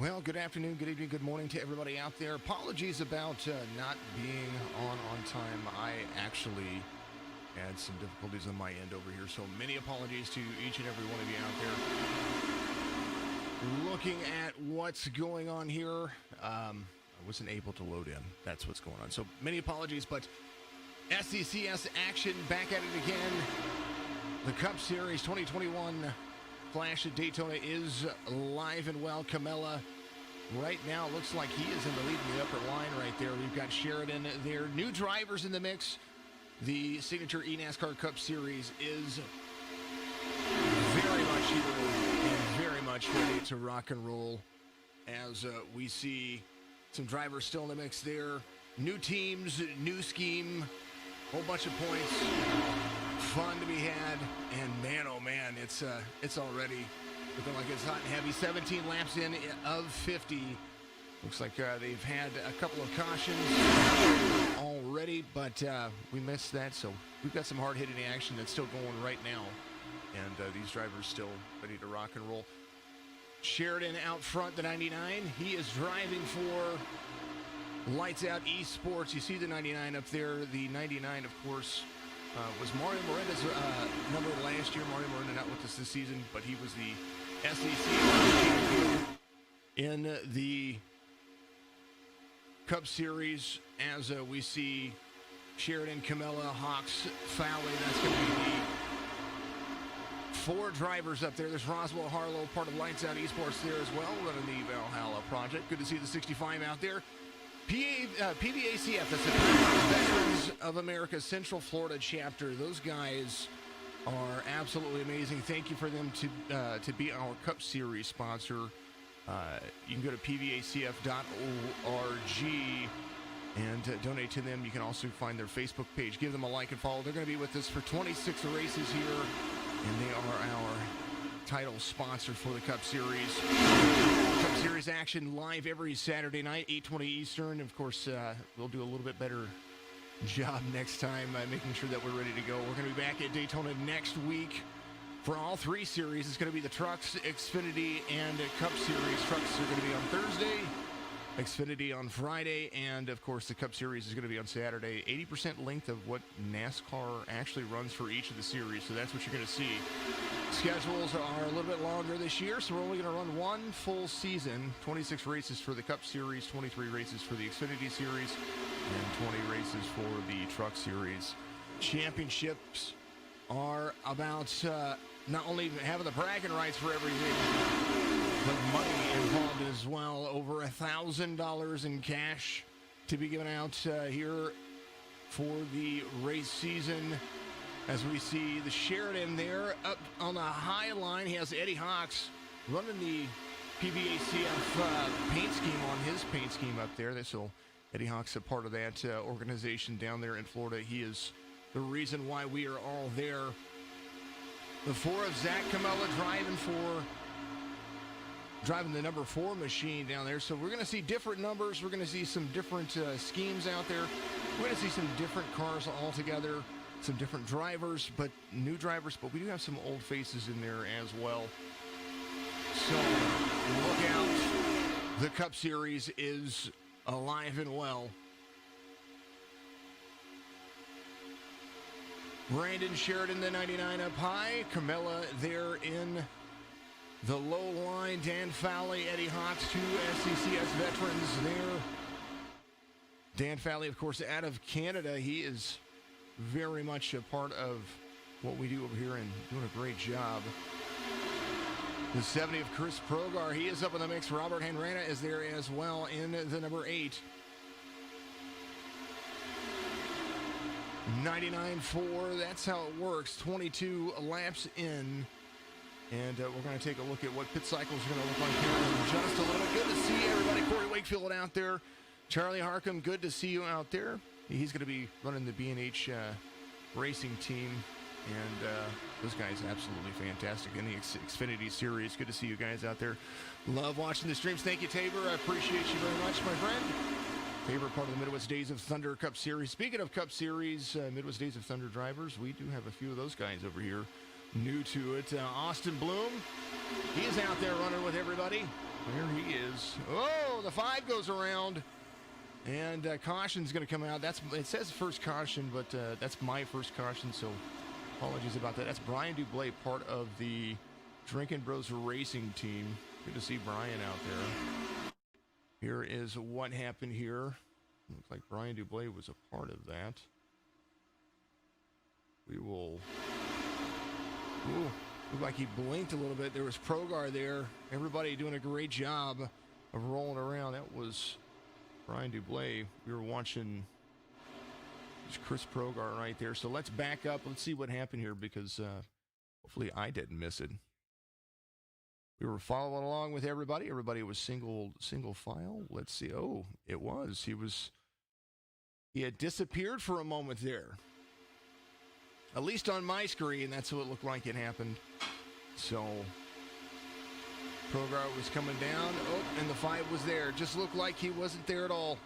Well, good afternoon, good evening, good morning to everybody out there. Apologies about not being on time. I actually had some difficulties on my end over here, so many apologies to each and every one of you out there. Looking at what's going on here, I wasn't able to load in. That's what's going on. So many apologies, but SCCS action back at it again. The Cup Series 2021 Flash at Daytona is live and well. Camella right now looks like he is in the lead in the upper line right there. We've got Sheridan there. New drivers in the mix. The signature eNASCAR Cup Series is very much here and very much ready to rock and roll as we see some drivers still in the mix there. New teams, new scheme, whole bunch of points. Fun to be had, and man, oh man, it's already looking like it's hot and heavy. 17 laps in of 50. Looks like they've had a couple of cautions already, but we missed that, so we've got some hard-hitting action that's still going right now, and these drivers still ready to rock and roll. Sheridan out front, the 99. He is driving for Lights Out Esports. You see the 99 up there. The 99, of course, was Mario Moretta's number last year. Mario Moretta not with us this season, but he was the SEC champion in the Cup Series. As we see Sheridan, Camella, Hawks, Fowley. That's going to be the 4 drivers up there. There's Roswell Harlow, part of Lights Out Esports there as well, running the Valhalla project. Good to see the 65 out there. PVACF, that's the Veterans of America Central Florida chapter. Those guys are absolutely amazing. Thank you for them to be our Cup Series sponsor. You can go to pvacf.org and donate to them. You can also find their Facebook page. Give them a like and follow. They're going to be with us for 26 races here, and they are our title sponsor for the Cup Series. Cup Series action live every Saturday night, 8:20 Eastern. Of course, we'll do a little bit better job next time, making sure that we're ready to go. We're going to be back at Daytona next week for all 3 series. It's going to be the Trucks, Xfinity, and Cup Series. Trucks are going to be on Thursday, Xfinity on Friday, and of course the Cup Series is going to be on Saturday. 80% length of what NASCAR actually runs for each of the series, so that's what you're going to see. Schedules are a little bit longer this year, so we're only going to run 1 full season. 26 races for the Cup Series, 23 races for the Xfinity Series, and 20 races for the Truck Series. Championships are about not only having the bragging rights for everything, but money involved as well. Over $1,000 in cash to be given out here for the race season. As we see the Sheridan there up on the high line. He has Eddie Hawks running the PVACF paint scheme on his paint scheme up there. So Eddie Hawks a part of that organization down there in Florida. He is the reason why we are all there. The 4 of Zach Camella driving the number 4 machine down there. So we're going to see different numbers. We're going to see some different schemes out there. We're going to see some different cars altogether, some different drivers, but new drivers, but we do have some old faces in there as well. So look out. The Cup Series is alive and well. Brandon Sheridan, the 99 up high. Camella there in the low line. Dan Fowley, Eddie Hawks, 2 SCCS veterans there. Dan Fowley, of course, out of Canada. He is very much a part of what we do over here and doing a great job. The 70 of Chris Progar, he is up in the mix. Robert Hanrana is there as well in the number 8. 99.4, that's how it works. 22 laps in. And we're going to take a look at what pit cycles are going to look like here in just a little bit. Good to see everybody. Corey Wakefield out there. Charlie Harcum, good to see you out there. He's going to be running the B&H racing team. And those guys absolutely fantastic in the Xfinity Series. Good to see you guys out there. Love watching the streams. Thank you, Tabor. I appreciate you very much, my friend. Tabor, part of the Midwest Days of Thunder Cup Series. Speaking of Cup Series, Midwest Days of Thunder drivers, we do have a few of those guys over here new to it. Austin Bloom, he's out there running with everybody. There he is. Oh, the 5 goes around. And caution's going to come out. It says first caution, but that's my first caution, so apologies about that. That's Brian Dublé, part of the Drinkin' Bros Racing team. Good to see Brian out there. Here is what happened here. Looks like Brian Dublé was a part of that. We will... Ooh, looked like he blinked a little bit. There was Progar there. Everybody doing a great job of rolling around. That was Brian Dublé. We were watching Chris Progar right there. So let's back up. Let's see what happened here because hopefully I didn't miss it. We were following along with everybody. Everybody was single file. Let's see. Oh, it was. He had disappeared for a moment there. At least on my screen, that's what it looked like it happened. So, Progar was coming down. Oh, and the 5 was there. Just looked like he wasn't there at all.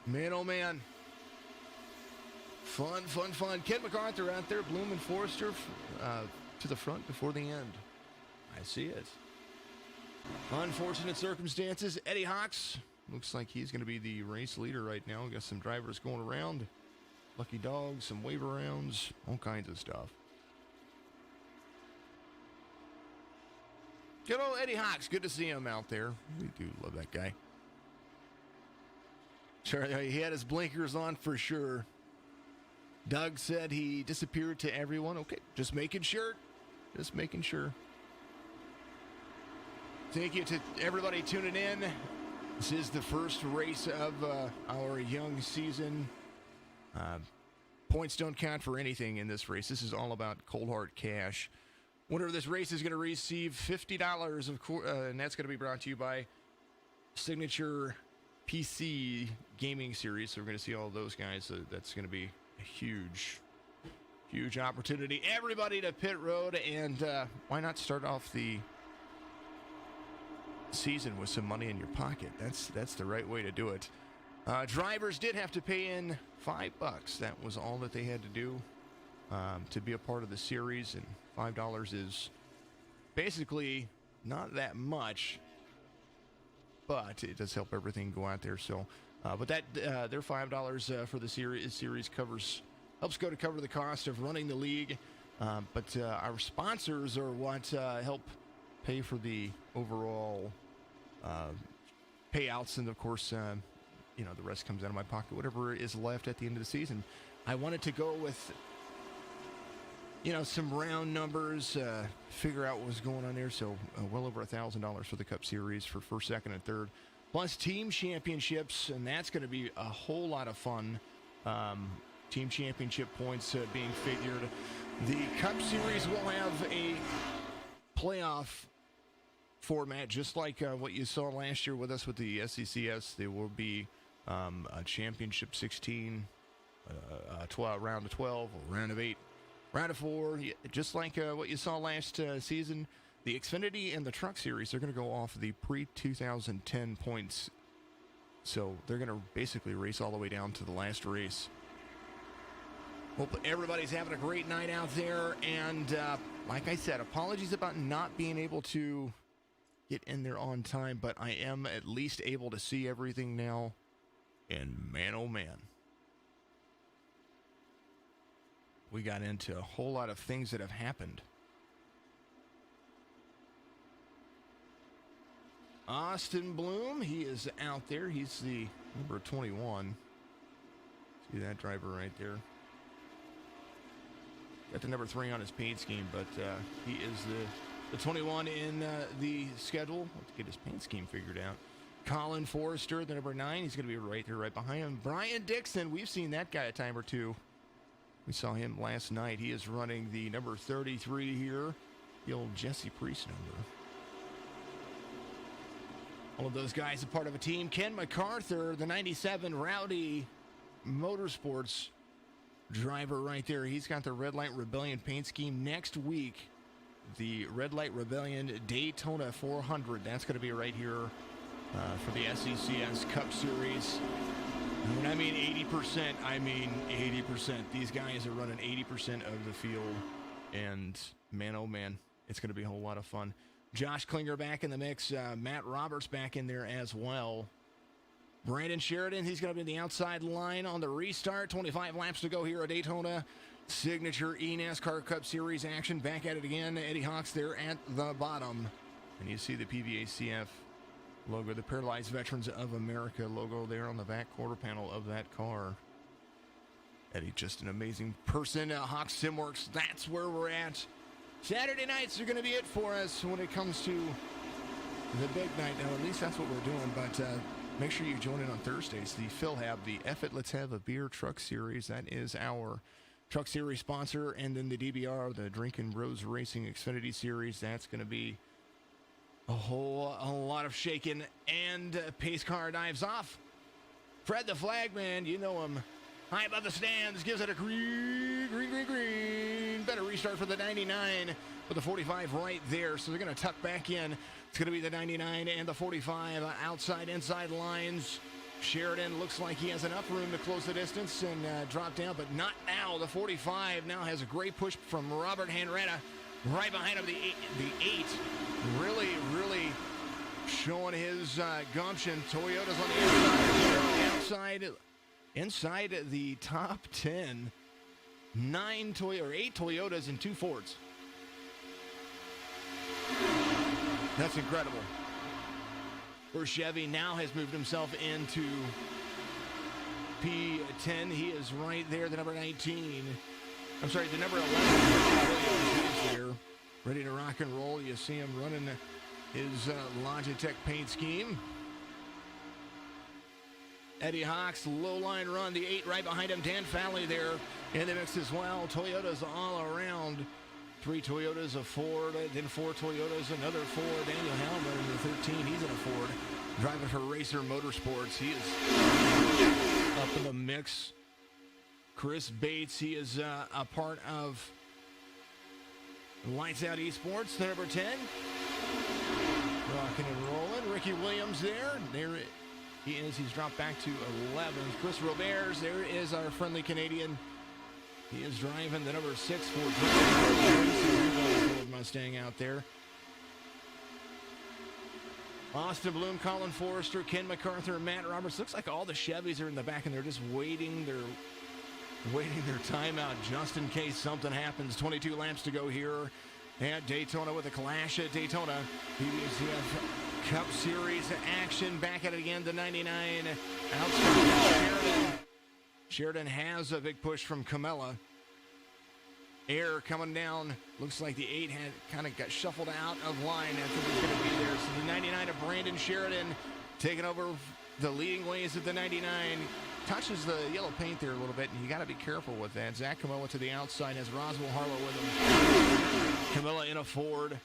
Man, oh man. Fun, fun, fun. Ken MacArthur out there. Bloom and Forrester to the front before the end. I see it. Unfortunate circumstances. Eddie Hawks looks like he's going to be the race leader right now. Got some drivers going around. Lucky dogs, some wave arounds, all kinds of stuff. Good old Eddie Hawks. Good to see him out there. We do love that guy. Sure, he had his blinkers on for sure. Doug said he disappeared to everyone. Okay, just making sure. Just making sure. Thank you to everybody tuning in. This is the first race of our young season. Points don't count for anything in this race. This is all about cold hard cash. Winner of this race is going to receive $50, of course, and that's going to be brought to you by Signature PC Gaming Series. So we're going to see all those guys. So that's going to be a huge, huge opportunity. Everybody to pit road, and why not start off the season with some money in your pocket? That's the right way to do it. Drivers did have to pay in $5. That was all that they had to do to be a part of the series, and $5 is basically not that much, but it does help everything go out there. So, but that their $5 for the series helps go to cover the cost of running the league. But our sponsors are what help pay for the overall payouts, and of course. The rest comes out of my pocket, whatever is left at the end of the season. I wanted to go with, some round numbers, figure out what was going on there. So well over $1,000 for the Cup Series for first, second, and third, plus team championships, and that's going to be a whole lot of fun. Team championship points being figured. The Cup Series will have a playoff format, just like what you saw last year with us with the SCCS. There will be a championship 16, 12, round of 12, or round of 8, round of 4, just like what you saw last season. The Xfinity and the Truck Series, they're going to go off the pre-2010 points. So they're going to basically race all the way down to the last race. Hope everybody's having a great night out there. And like I said, apologies about not being able to get in there on time, but I am at least able to see everything now. And man, oh man, we got into a whole lot of things that have happened. Austin Bloom, he is out there. He's the number 21. See that driver right there? Got the number 3 on his paint scheme, but he is the 21 in the schedule. Let's get his paint scheme figured out. Colin Forrester, the number 9. He's going to be right there, right behind him. Brian Dixon, we've seen that guy a time or two. We saw him last night. He is running the number 33 here, the old Jesse Priest number. All of those guys are part of a team. Ken MacArthur, the 97 Rowdy Motorsports driver right there. He's got the Red Light Rebellion paint scheme. Next week, the Red Light Rebellion Daytona 400. That's going to be right here for the SCCS Cup Series. And when I mean 80%, I mean 80%. These guys are running 80% of the field. And man, oh man, it's going to be a whole lot of fun. Josh Klinger back in the mix. Matt Roberts back in there as well. Brandon Sheridan, he's going to be on the outside line on the restart. 25 laps to go here at Daytona. Signature eNASCAR Cup Series action. Back at it again. Eddie Hawks there at the bottom. And you see the PVACF logo, the Paralyzed Veterans of America logo there on the back quarter panel of that car. Eddie, just an amazing person. Hawks Simworks, that's where we're at. Saturday nights are going to be it for us when it comes to the big night. Now, at least that's what we're doing, but make sure you join in on Thursdays. The Phil Hab, the F It Let's Have a Beer Truck Series. That is our Truck Series sponsor. And then the DBR, the Drinkin' Bros Racing Xfinity Series. That's going to be a lot of shaking. And pace car dives off. Fred the Flagman, you know him. High above the stands, gives it a green. Better restart for the 99 with the 45 right there. So they're going to tuck back in. It's going to be the 99 and the 45 outside, inside lines. Sheridan looks like he has enough room to close the distance and drop down, but not now. The 45 now has a great push from Robert Hanretta. Right behind him, the 8. Really showing his gumption. Toyota's on the outside. Inside the top 10, 8 Toyotas and 2 Fords. That's incredible. Where Chevy now has moved himself into P10. He is right there, the number 19. I'm sorry, the number 11. He is there, ready to rock and roll. You see him running his Logitech paint scheme. Eddie Hawks, low line run, the 8 right behind him. Dan Falley there in the mix as well. Toyotas all around. 3 Toyotas, a Ford, then 4 Toyotas, another Ford. Daniel Helmer in the 13, he's in a Ford. Driving for Racer Motorsports. He is up in the mix. Chris Bates, he is a part of Lights Out Esports, the number 10. Rocking and rolling. Ricky Williams there. There he is. He's dropped back to 11. Chris Roberts, there is our friendly Canadian. He is driving the number 6 Ford Mustang out there. Austin Bloom, Colin Forrester, Ken MacArthur, Matt Roberts. Looks like all the Chevys are in the back and they're just waiting their time out just in case something happens. 22 laps to go here at Daytona with a clash at Daytona. PVACF Cup Series action. Back at it again, the 99. Outside Sheridan has a big push from Camella. Air coming down. Looks like the 8 had kind of got shuffled out of line. I think he's going to be there. So the 99 of Brandon Sheridan taking over the leading ways of the 99. Touches the yellow paint there a little bit, and you got to be careful with that. Zach Camella to the outside has Roswell Harlow with him. Camella in a Ford.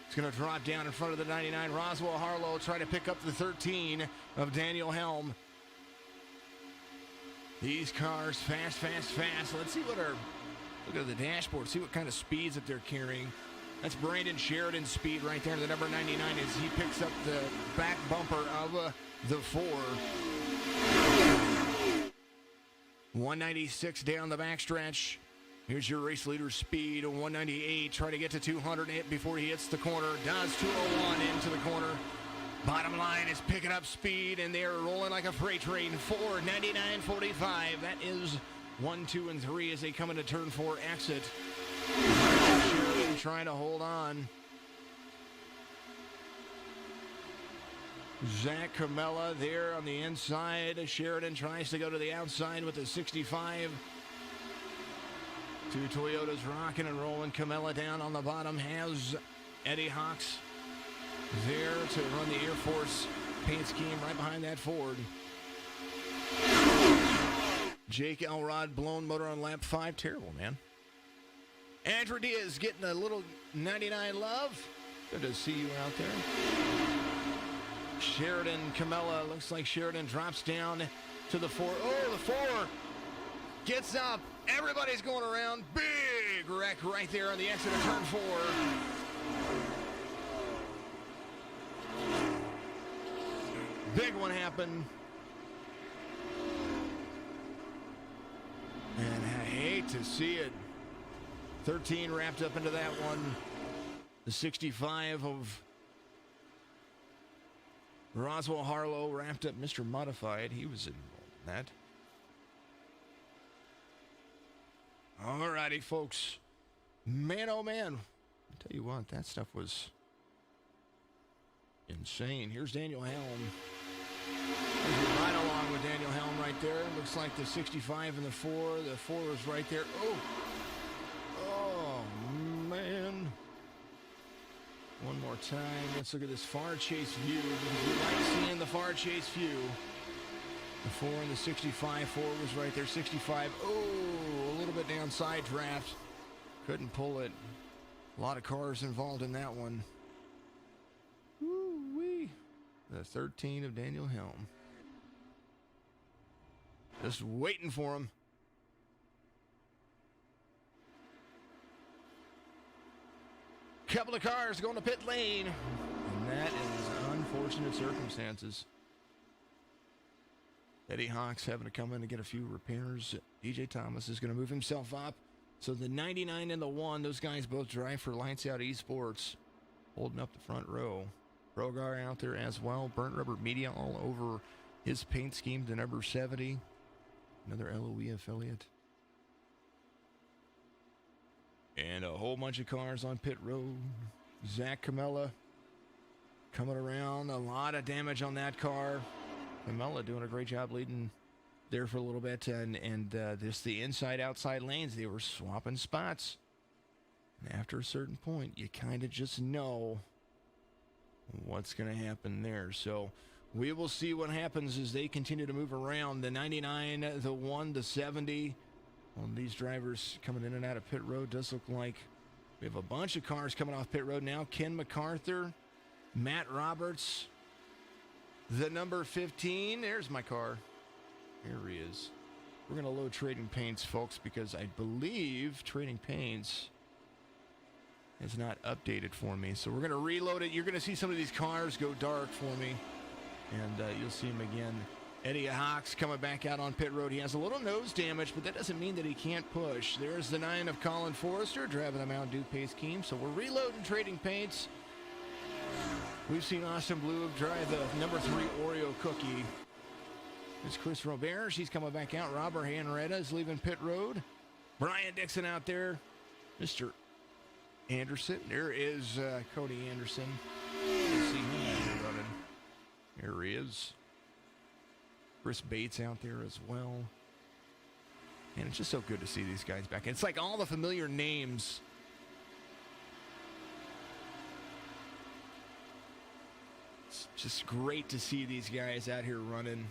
It's going to drop down in front of the 99. Roswell Harlow trying to pick up the 13 of Daniel Helm. These cars fast. Let's see what look at the dashboard, see what kind of speeds that they're carrying. That's Brandon Sheridan's speed right there. The number 99 as he picks up the back bumper of the 4. 196 down the backstretch. Here's your race leader speed, 198. Try to get to 200 before he hits the corner. Does 201 into the corner. Bottom line is picking up speed, and they're rolling like a freight train. 499.45. That is 1, 2, and 3 as they come into turn 4 exit. Sheridan trying to hold on. Zach Camella there on the inside. Sheridan tries to go to the outside with the 65. 2 Toyotas rocking and rolling. Camella down on the bottom has Eddie Hawks there to run the Air Force paint scheme right behind that Ford. Jake Elrod blown motor on lap 5. Terrible, man. Andrew Diaz getting a little 99 love. Good to see you out there. Sheridan, Camella. Looks like Sheridan drops down to the 4. Oh, the 4 gets up. Everybody's going around. Big wreck right there on the exit of turn 4. Big one happened. And I hate to see it. 13 wrapped up into that one. The 65 of Roswell Harlow wrapped up Mr. Modified. He was involved in that. All righty, folks. Man, oh man. I'll tell you what, that stuff was insane. Here's Daniel Helm. Right along with Daniel Helm right there. Looks like the 65 and the 4. The 4 is right there. Oh, man. One more time. Let's look at this far chase view, because we like seeing the far chase view. The 4 and the 65. 4 was right there. 65. Oh, a little bit downside draft. Couldn't pull it. A lot of cars involved in that one. Woo-wee. The 13 of Daniel Helm. Just waiting for him. Couple of cars going to pit lane. And that is unfortunate circumstances. Eddie Hawks having to come in and get a few repairs. DJ Thomas is going to move himself up. So the 99 and the 1, those guys both drive for Lights Out Esports. Holding up the front row. Rogar out there as well. Burnt Rubber Media all over his paint scheme, the number 70. Another LOE affiliate. And a whole bunch of cars on pit road. Zach Camella coming around. A lot of damage on that car. Camella doing a great job leading there for a little bit. And just the inside-outside lanes, they were swapping spots. And after a certain point, you kind of just know what's going to happen there. So we will see what happens as they continue to move around. The 99, the 1, the 70. Well, these drivers coming in and out of pit road does look like we have a bunch of cars coming off pit road now. Ken MacArthur, Matt Roberts, the number 15. There's my car. Here he is. We're going to load Trading Paints, folks, because I believe Trading Paints is not updated for me. So we're going to reload it. You're going to see some of these cars go dark for me. And you'll see him again. Eddie Hawks coming back out on pit road. He has a little nose damage, but that doesn't mean that he can't push. There's the 9 of Colin Forrester driving the Mountain Dew Pace Scheme. So we're reloading Trading Paints. We've seen Austin Blue drive the number 3 Oreo cookie. It's Chris Robert. She's coming back out. Robert Hanretta is leaving pit road. Brian Dixon out there. Mr. Anderson. There is Cody Anderson. Let's see him running. There he is. Chris Bates out there as well. And it's just so good to see these guys back. It's like all the familiar names. It's just great to see these guys out here running.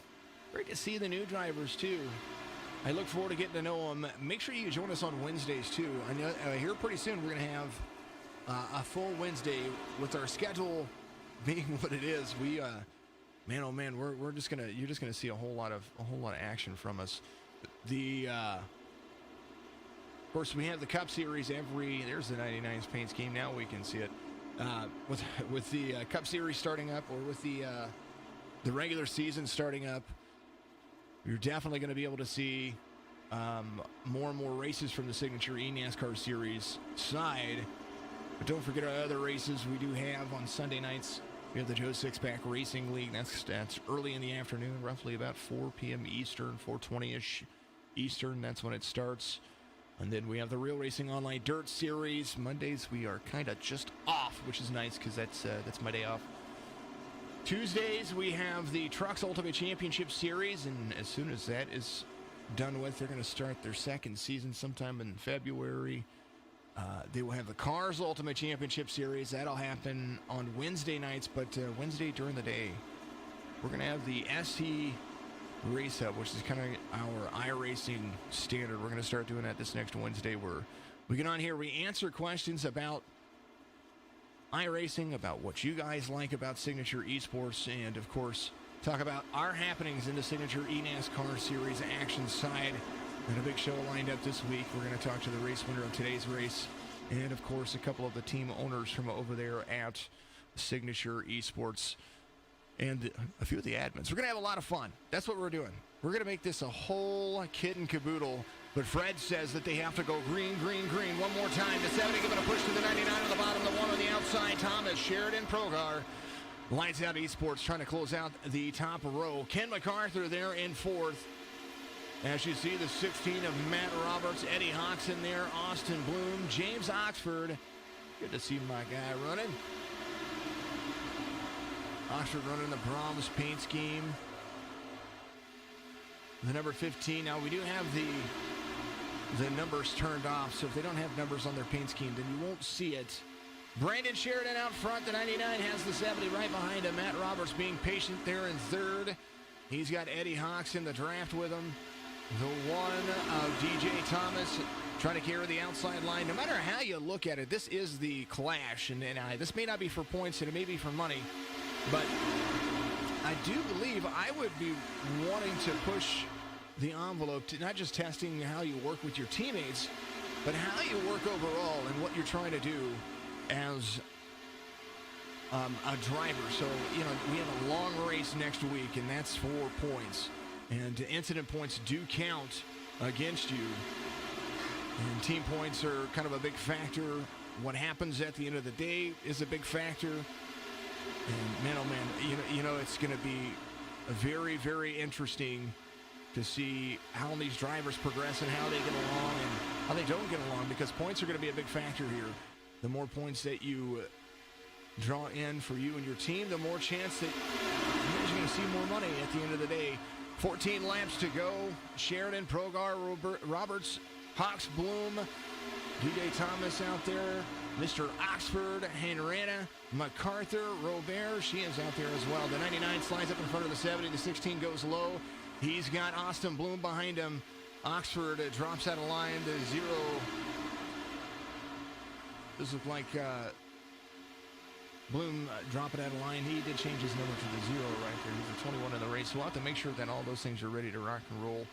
Great to see the new drivers, too. I look forward to getting to know them. Make sure you join us on Wednesdays, too. I know here pretty soon we're going to have a full Wednesday with our schedule being what it is. We, man, oh man, you're just gonna see a whole lot of action from us. Of course, we have the Cup Series there's the 99's paint scheme. Now we can see it with the Cup Series starting up, or with the regular season starting up. You're definitely going to be able to see more and more races from the signature eNASCAR Series side. But don't forget our other races we do have on Sunday nights. We have the Joe Sixpack Racing League. That's early in the afternoon, roughly about 4 p.m. Eastern, 4:20-ish Eastern. That's when it starts. And then we have the Real Racing Online Dirt Series. Mondays we are kind of just off, which is nice because that's my day off. Tuesdays we have the Trucks Ultimate Championship Series, and as soon as that is done with, they're going to start their second season sometime in February. They will have the Cars Ultimate Championship Series. That'll happen on Wednesday nights, but Wednesday during the day, we're going to have the SC Race Hub, which is kind of our iRacing standard. We're going to start doing that this next Wednesday, where we get on here, we answer questions about iRacing, about what you guys like about Signature Esports, and of course, talk about our happenings in the Signature eNASCAR Series action side. And a big show lined up this week. We're going to talk to the race winner of today's race, and of course, a couple of the team owners from over there at Signature Esports, and a few of the admins. We're going to have a lot of fun. That's what we're doing. We're going to make this a whole kit and caboodle. But Fred says that they have to go green, green, green one more time. The 70 giving a push to the 99 on the bottom, the 1 on the outside. Sheridan Progar. Lights out Esports trying to close out the top row. Ken MacArthur there in fourth. As you see, the 16 of Matt Roberts, Eddie Hawks in there, Austin Bloom, James Oxford. Good to see my guy running. Oxford running the Brahms paint scheme. The number 15. Now, we do have the numbers turned off, so if they don't have numbers on their paint scheme, then you won't see it. Brandon Sheridan out front. The 99 has the 70 right behind him. Matt Roberts being patient there in third. He's got Eddie Hawks in the draft with him. The one of DJ Thomas trying to carry the outside line. No matter how you look at it, this is the clash. And this may not be for points and it may be for money. But I do believe I would be wanting to push the envelope to not just testing how you work with your teammates, but how you work overall and what you're trying to do as a driver. So, we have a long race next week, and that's 4 points. And incident points do count against you. And team points are kind of a big factor. What happens at the end of the day is a big factor. And man, oh man, it's going to be very, very interesting to see how these drivers progress and how they get along and how they don't get along, because points are going to be a big factor here. The more points that you draw in for you and your team, the more chance that you guys are going to see more money at the end of the day. 14 laps to go. Sheridan, Progar, Roberts, Hawks, Bloom, DJ Thomas out there. Mr. Oxford, Henrietta, MacArthur, Robert, she is out there as well. The 99 slides up in front of the 70. The 16 goes low. He's got Austin Bloom behind him. Oxford drops out of line. The 0. This looks like Bloom dropping out of line. He did change his number to the 0 right there. He's a 21 in the race. So we'll have to make sure that all those things are ready to rock and roll.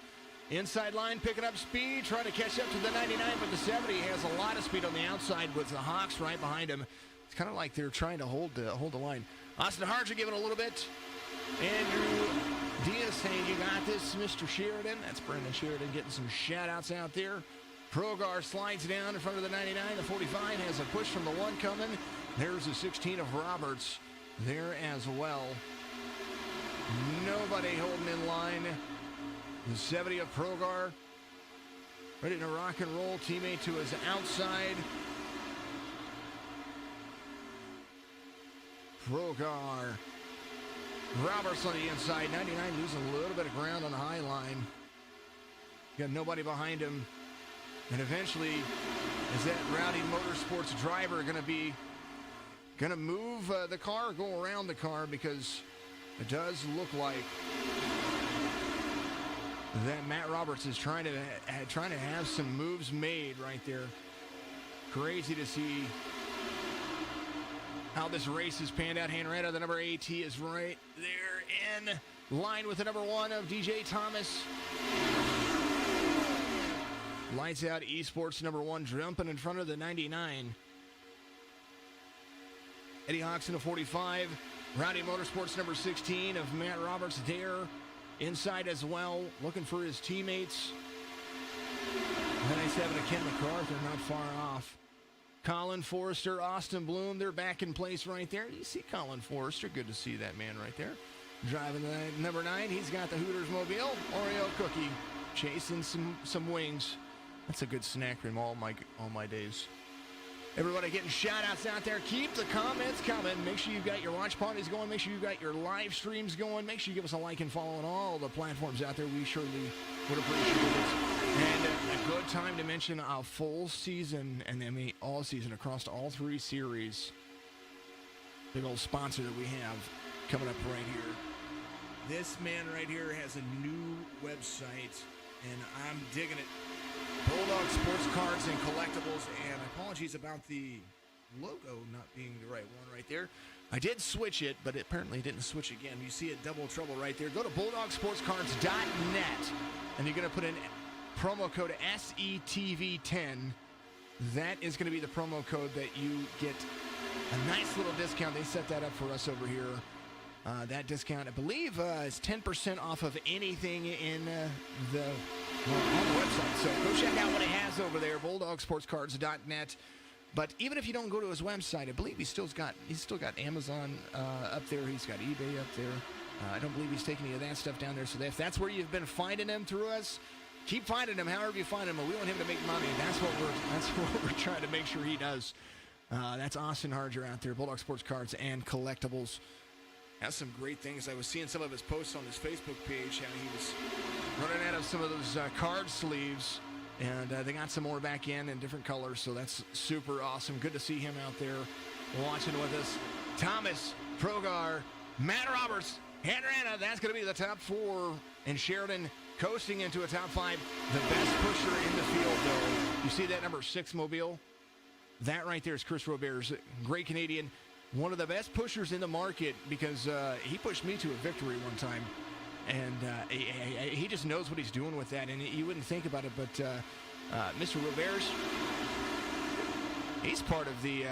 Inside line, picking up speed, trying to catch up to the 99, but the 70 has a lot of speed on the outside with the Hawks right behind him. It's kind of like they're trying to hold the line. Austin Harger giving a little bit. Andrew Diaz saying, "You got this, Mr. Sheridan." That's Brendan Sheridan getting some shout-outs out there. Progar slides down in front of the 99. The 45 has a push from the 1 coming. There's the 16 of Roberts there as well. Nobody holding in line. The 70 of Progar ready to rock and roll. Teammate to his outside. Progar. Roberts on the inside. 99 losing a little bit of ground on the high line. Got nobody behind him. And eventually, is that Rowdy Motorsports driver going to move the car, go around the car, because it does look like that Matt Roberts is trying to have some moves made right there. Crazy to see how this race has panned out. Henrietta, the number 8, is right there in line with the number 1 of DJ Thomas. Lights out Esports number 1 jumping in front of the 99. Eddie Hawks in the 45. Rowdy Motorsports number 16 of Matt Roberts there. Inside as well, looking for his teammates. 97 of Ken MacArthur, not far off. Colin Forrester, Austin Bloom, they're back in place right there. You see Colin Forrester, good to see that man right there. Driving the number 9, he's got the Hooters Mobile. Oreo cookie, chasing some wings. That's a good snack from all my days. Everybody getting shout-outs out there. Keep the comments coming. Make sure you've got your watch parties going. Make sure you've got your live streams going. Make sure you give us a like and follow on all the platforms out there. We surely would appreciate it. And a good time to mention a full season, and I mean all season across all 3 series. Big old sponsor that we have coming up right here. This man right here has a new website, and I'm digging it. Bulldog Sports Cards and Collectibles, and apologies about the logo not being the right one right there. I did switch it, but it apparently didn't switch again. You see it double trouble right there. Go to BulldogSportsCards.net, and you're going to put in promo code SETV10. That is going to be the promo code that you get a nice little discount. They set that up for us over here. That discount, I believe, is 10% off of anything in on the website. So go check out what it has over there, BulldogSportsCards.net. But even if you don't go to his website, I believe he's still got Amazon up there. He's got eBay up there. I don't believe he's taking any of that stuff down there. So if that's where you've been finding him through us, keep finding him however you find him. But we want him to make money. That's what we're trying to make sure he does. That's Austin Harger out there, Bulldog Sports Cards and Collectibles. Has some great things. I was seeing some of his posts on his Facebook page, how he was running out of some of those card sleeves, and they got some more back in different colors, so that's super awesome. Good to see him out there watching with us. Thomas, Progar, Matt Roberts, Henrana, that's going to be the top 4, and Sheridan coasting into a top 5. The best pusher in the field, though. You see that number 6 mobile? That right there is Chris Robert's great Canadian. One of the best pushers in the market, because he pushed me to a victory one time. And he just knows what he's doing with that. And you wouldn't think about it, but Mr. Roberts, he's part of the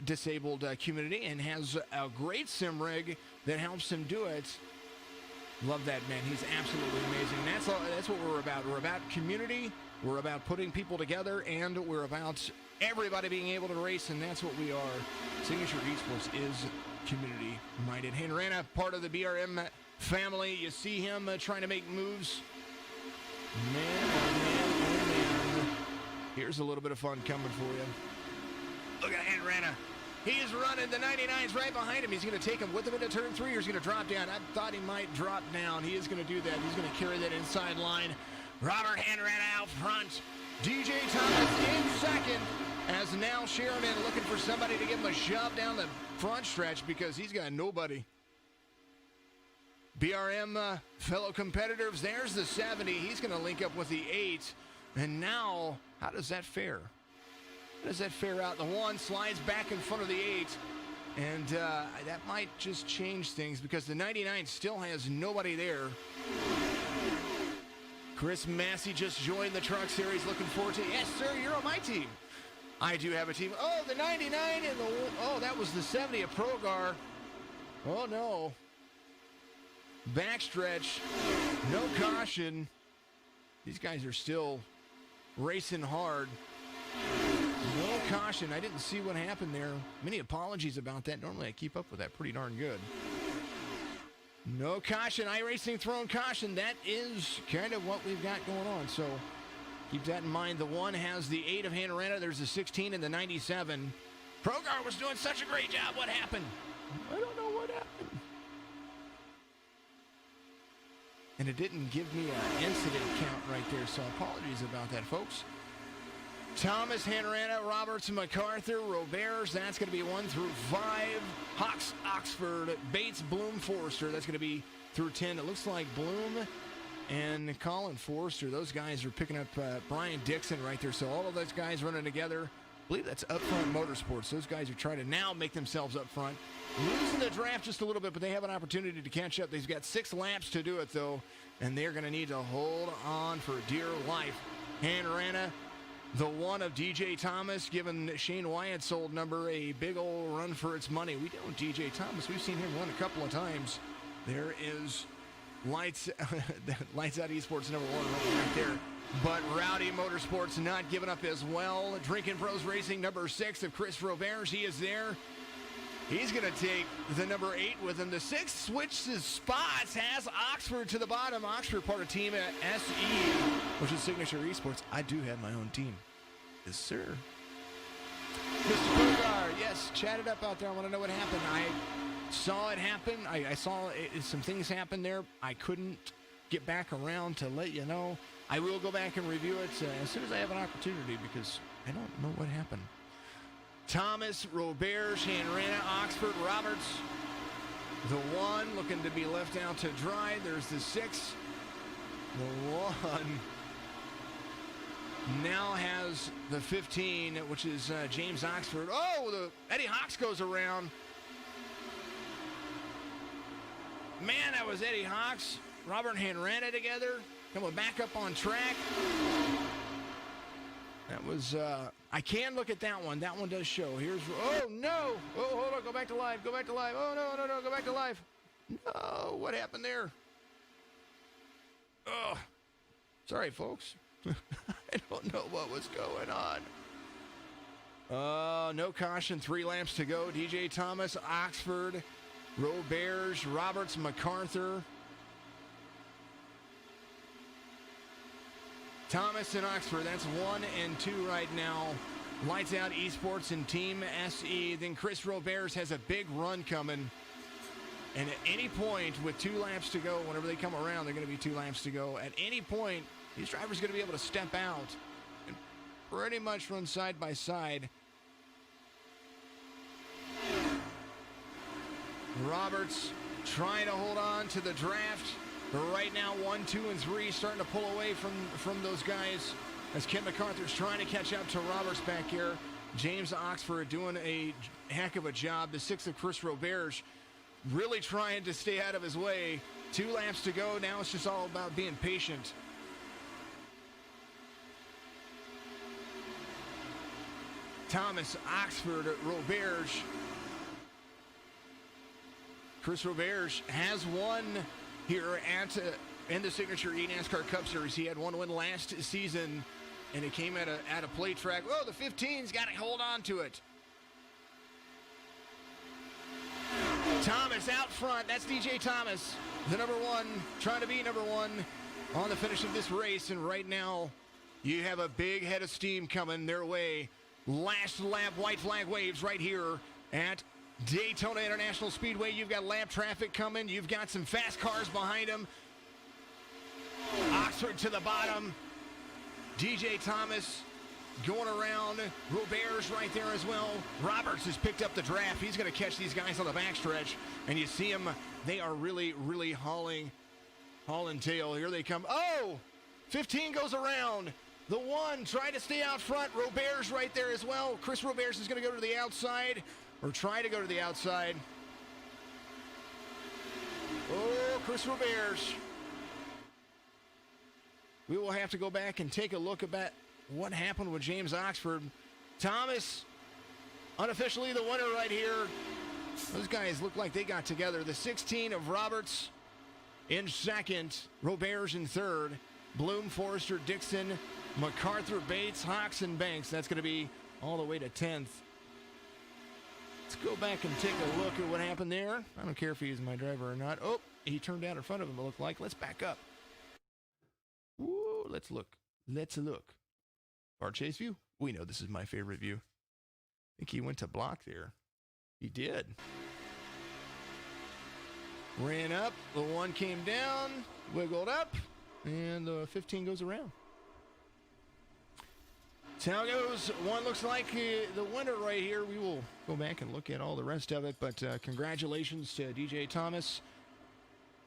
disabled community and has a great sim rig that helps him do it. Love that, man. He's absolutely amazing. That's what we're about. We're about community. We're about putting people together, and we're about everybody being able to race, and that's what we are. Signature Esports is community-minded. Henrana, part of the BRM family. You see him trying to make moves. Man, oh man, oh man. Here's a little bit of fun coming for you. Look at Henrana. He is running. The 99's right behind him. He's going to take him with him into turn 3, or he's going to drop down. I thought he might drop down. He is going to do that. He's going to carry that inside line. Robert Henrana out front. DJ Thomas in second, as now Sheridan looking for somebody to give him a shove down the front stretch because he's got nobody. BRM fellow competitors, there's the 70. He's going to link up with the 8. And now, how does that fare? How does that fare out? The 1 slides back in front of the 8. And that might just change things because the 99 still has nobody there. Chris Massey just joined the Truck Series. Looking forward to it. Yes, sir, you're on my team. I do have a team. Oh, the 99 and the... Oh, that was the 70 of Progar. Oh, no. Backstretch. No caution. These guys are still racing hard. No caution. I didn't see what happened there. Many apologies about that. Normally I keep up with that pretty darn good. No caution. iRacing throwing caution. That is kind of what we've got going on. So keep that in mind. The 1 has the 8 of Henrana. There's the 16 and the 97. Progar was doing such a great job. What happened? I don't know what happened. And it didn't give me an incident count right there. So apologies about that, folks. Thomas, Henrana, Roberts, MacArthur, Roberts. That's going to be 1 through 5. Hawks, Oxford, Bates, Bloom, Forrester. That's going to be through 10. It looks like Bloom and Colin Forrester. Those guys are picking up Brian Dixon right there. So all of those guys running together. I believe that's Upfront Motorsports. Those guys are trying to now make themselves up front. Losing the draft just a little bit, but they have an opportunity to catch up. They've got 6 laps to do it, though, and they're going to need to hold on for dear life. Henrana, the 1 of DJ Thomas, giving Shane Wyatt's old number a big old run for its money. We know DJ Thomas. We've seen him run a couple of times. There is Lights Out Esports number 1 right there. But Rowdy Motorsports not giving up as well. Drinking Pros Racing number 6 of Chris Roberts. He is there. He's going to take the number 8 with him. The 6 switches spots, has Oxford to the bottom. Oxford part of Team SE, which is Signature Esports. I do have my own team. Yes, sir. Mr. Progar, yes, chat it up out there. I want to know what happened. I saw it happen. I saw some things happen there. I couldn't get back around to let you know. I will go back and review it as soon as I have an opportunity because I don't know what happened. Thomas, Roberts, Henrana, Oxford, Roberts. The 1 looking to be left out to dry. There's the 6. The 1 now has the 15, which is James Oxford. Oh, the Eddie Hawks goes around. Man, that was Eddie Hawks, Robert Henrana together. Coming back up on track. That was, I can look at that one. That one does show. Here's, oh, no. Oh, hold on. Go back to live. Go back to live. Oh, no. Go back to live. No, what happened there? Oh, sorry, folks. I don't know what was going on. No caution, 3 laps to go. DJ Thomas, Oxford, Roberge, Roberts, MacArthur. Thomas and Oxford, that's 1 and 2 right now. Lights out Esports and Team SE. Then Chris Roberge has a big run coming. And at any point with 2 laps to go, whenever they come around, they're going to be 2 laps to go. At any point, these drivers are going to be able to step out and pretty much run side by side. Roberts trying to hold on to the draft. But right now, 1, 2, and 3 starting to pull away from those guys as Ken MacArthur's trying to catch up to Roberts back here. James Oxford doing a heck of a job. The 6th of Chris Roberge really trying to stay out of his way. 2 laps to go. Now it's just all about being patient. Thomas, Oxford, Roberge. Chris Roberge has won here in the signature eNASCAR Cup Series. He had 1 win last season, and it came at a play track. Oh, the 15's got to hold on to it. Thomas out front. That's DJ Thomas, the number 1, trying to be number 1 on the finish of this race. And right now, you have a big head of steam coming their way. Last lap, white flag waves right here at Daytona International Speedway. You've got lap traffic coming. You've got some fast cars behind them. Oxford to the bottom. DJ Thomas going around. Roberge right there as well. Roberts has picked up the draft. He's going to catch these guys on the backstretch. And you see them. They are really, really hauling tail. Here they come. Oh! 15 goes around. The 1 trying to stay out front. Roberge right there as well. Chris Roberge is going to go to the outside. Or try to go to the outside. Oh, Chris Roberge. We will have to go back and take a look at what happened with James Oxford. Thomas, unofficially the winner right here. Those guys look like they got together. The 16 of Roberts in second. Roberge in third. Bloom, Forrester, Dixon, MacArthur, Bates, Hawks, and Banks. That's going to be all the way to 10th. Let's go back and take a look at what happened there. I don't care if he's my driver or not. Oh, he turned out in front of him, it looked like. Let's back up. Ooh, let's look. Let's look. Bar chase view. We know this is my favorite view. I think he went to block there. He did. Ran up. The 1 came down. Wiggled up. And the 15 goes around. That's how it goes. 1 looks like the winner right here. We will go back and look at all the rest of it. But congratulations to DJ Thomas.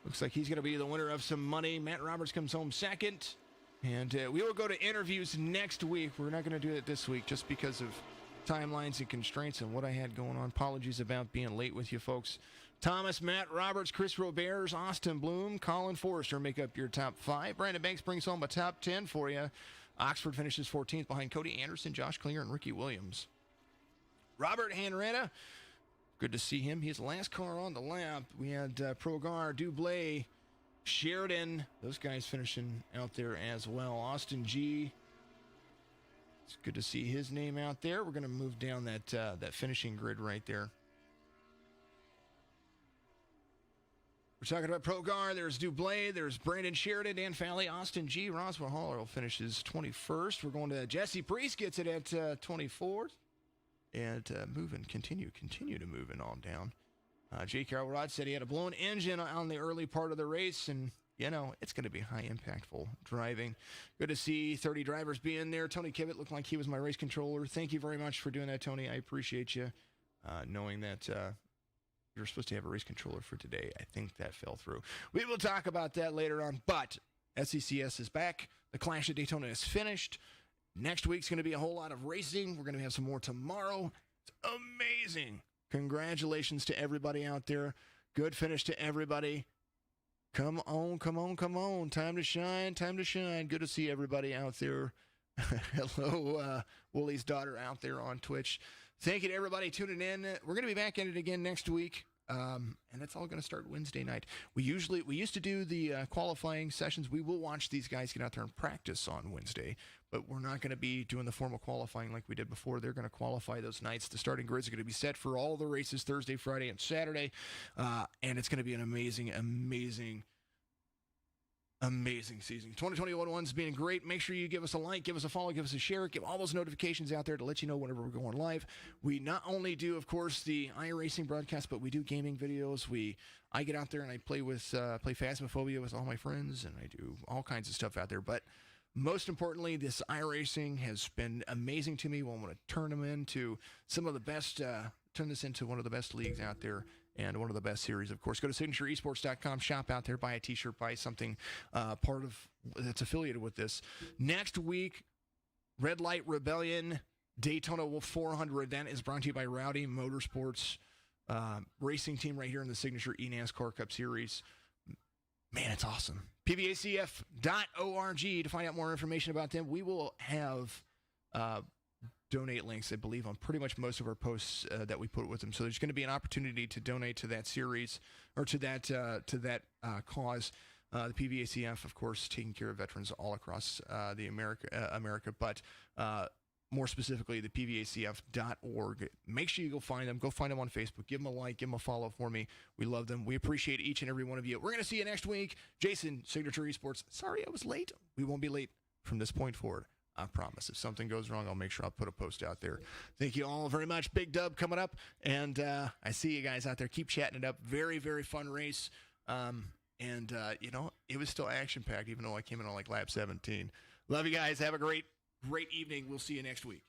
Looks like he's going to be the winner of some money. Matt Roberts comes home second. And we will go to interviews next week. We're not going to do it this week just because of timelines and constraints and what I had going on. Apologies about being late with you folks. Thomas, Matt Roberts, Chris Roberge, Austin Bloom, Colin Forrester make up your top 5. Brandon Banks brings home a top 10 for you. Oxford finishes 14th behind Cody Anderson, Josh Clear, and Ricky Williams. Robert Hanretta, good to see him. He's the last car on the lap. We had Progar, Dublé, Sheridan. Those guys finishing out there as well. Austin G. It's good to see his name out there. We're going to move down that finishing grid right there. We're talking about Progar. There's Dublé. There's Brandon Sheridan, Dan Falley, Austin G. Roswell Haller finishes 21st. We're going to Jesse Priest, gets it at 24th. And continue to moving on down. Jake Elrod said he had a blown engine on the early part of the race, and, you know, it's going to be high impactful driving. Good to see 30 drivers being there. Tony Kivett looked like he was my race controller. Thank you very much for doing that, Tony. I appreciate you knowing that you were supposed to have a race controller for today. I think that fell through. We will talk about that later on, but SCCS is back. The Clash at Daytona is finished. Next week's going to be a whole lot of racing. We're going to have some more tomorrow. It's amazing. Congratulations to everybody out there. Good finish to everybody. Come on, come on, come on. Time to shine, time to shine. Good to see everybody out there. Hello, Woolie's daughter out there on Twitch. Thank you to everybody tuning in. We're going to be back in it again next week. And that's all going to start Wednesday night. We used to do the qualifying sessions. We will watch these guys get out there and practice on Wednesday, but we're not going to be doing the formal qualifying like we did before. They're going to qualify those nights. The starting grids are going to be set for all the races Thursday, Friday, and Saturday, and it's going to be an amazing season. 2021's been great. Make sure you give us a like, give us a follow, give us a share, give all those notifications out there to let you know whenever we're going live. We not only do, of course, the iRacing broadcast, but we do gaming videos. I get out there and I play Phasmophobia with all my friends, and I do all kinds of stuff out there. But most importantly, this iRacing has been amazing to me. We want to turn this into one of the best leagues out there and one of the best series, of course. Go to signatureesports.com, shop out there, buy a t-shirt, buy something that's affiliated with this. Next week, Red Light Rebellion, Daytona 400. That is brought to you by Rowdy Motorsports racing team right here in the Signature eNASCAR Cup Series. Man, it's awesome. PBACF.org to find out more information about them. We will have donate links, I believe, on pretty much most of our posts that we put with them. So there's going to be an opportunity to donate to that series or to that cause. The PBACF, of course, taking care of veterans all across America, but more specifically, the PBACF.org. Make sure you go find them. Go find them on Facebook. Give them a like. Give them a follow for me. We love them. We appreciate each and every one of you. We're going to see you next week. Jason, Signature Esports. Sorry I was late. We won't be late from this point forward. I promise. If something goes wrong, I'll make sure I'll put a post out there. Thank you all very much. Big dub coming up. And I see you guys out there. Keep chatting it up. Very, very fun race. It was still action-packed, even though I came in on like lap 17. Love you guys. Have a great evening. We'll see you next week.